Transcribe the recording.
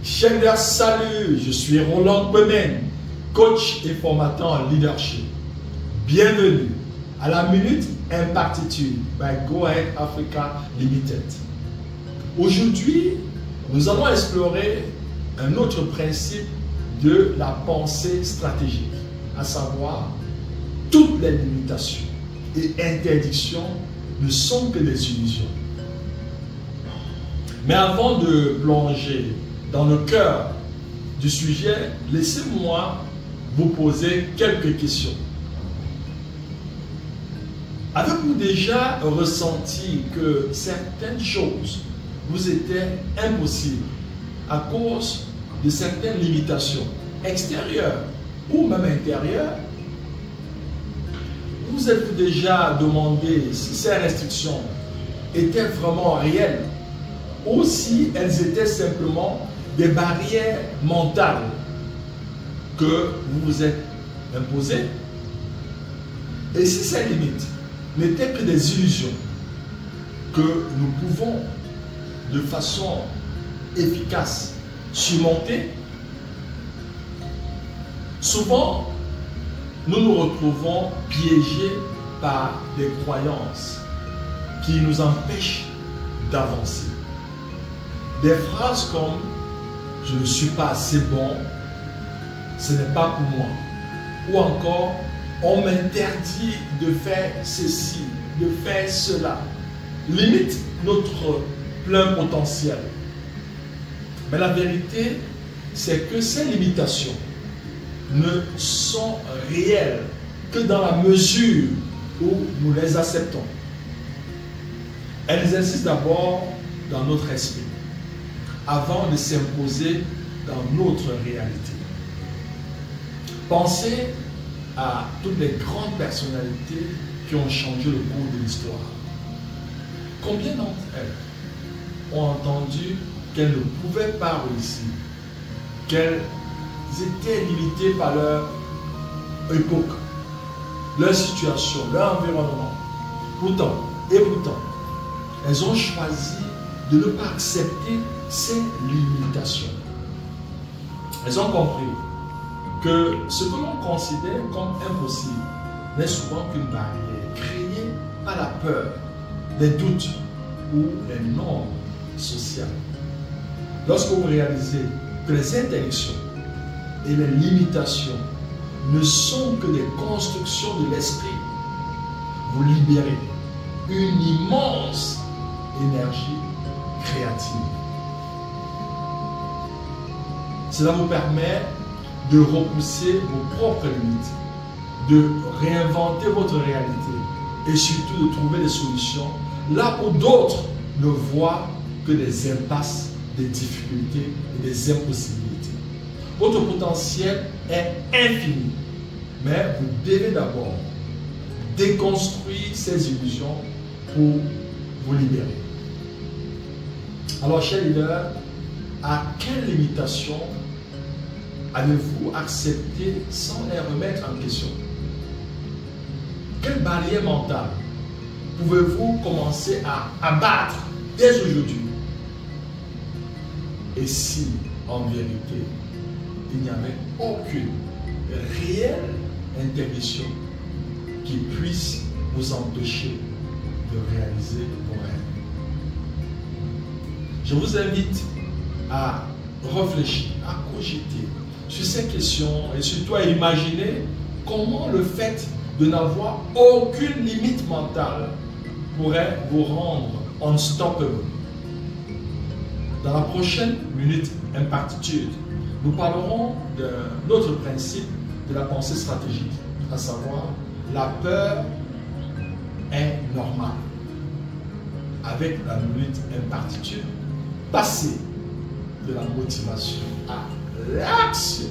Chers salut, je suis Roland Pemen, coach et formateur en leadership. Bienvenue à la Minute Impactitude by Go Ahead Africa Limited. Aujourd'hui, nous allons explorer un autre principe de la pensée stratégique, à savoir toutes les limitations et interdictions ne sont que des illusions. Mais avant de plonger dans le cœur du sujet, laissez-moi vous poser quelques questions. Avez-vous déjà ressenti que certaines choses vous étaient impossibles à cause de certaines limitations extérieures ou même intérieures? Vous êtes-vous déjà demandé si ces restrictions étaient vraiment réelles ou si elles étaient simplement des barrières mentales que vous vous êtes imposées? Et si ces limites n'étaient que des illusions que nous pouvons de façon efficace surmonter? Souvent, nous nous retrouvons piégés par des croyances qui nous empêchent d'avancer. Des phrases comme « je ne suis pas assez bon »,« ce n'est pas pour moi » ou encore « on m'interdit de faire ceci, de faire cela » limitent notre plein potentiel. Mais la vérité, c'est que ces limitations ne sont réelles que dans la mesure où nous les acceptons. Elles existent d'abord dans notre esprit, avant de s'imposer dans notre réalité. Pensez à toutes les grandes personnalités qui ont changé le cours de l'histoire. Combien d'entre elles ont entendu qu'elles ne pouvaient pas réussir, qu'elles étaient limitées par leur époque, leur situation, leur environnement? Pourtant, elles ont choisi de ne pas accepter ces limitations. Elles ont compris que ce que l'on considère comme impossible n'est souvent qu'une barrière créée par la peur, les doutes ou les normes sociales. Lorsque vous réalisez que les interdictions et les limitations ne sont que des constructions de l'esprit, vous libérez une immense énergie créative. Cela vous permet de repousser vos propres limites, de réinventer votre réalité et surtout de trouver des solutions là où d'autres ne voient que des impasses, des difficultés et des impossibilités. Votre potentiel est infini, mais vous devez d'abord déconstruire ces illusions pour vous libérer. Alors, chers leaders, à quelles limitations avez-vous accepté sans les remettre en question? Quelle barrière mentale pouvez-vous commencer à abattre dès aujourd'hui? Et si, en vérité, il n'y avait aucune réelle interdiction qui puisse vous empêcher de réaliser vos rêves? Je vous invite à réfléchir, à cogiter sur ces questions et surtout à imaginer comment le fait de n'avoir aucune limite mentale pourrait vous rendre unstoppable. Dans la prochaine Minute Impactitude, nous parlerons d'un autre principe de la pensée stratégique, à savoir la peur est normale. Avec la Minute Impactitude, passer de la motivation à l'action.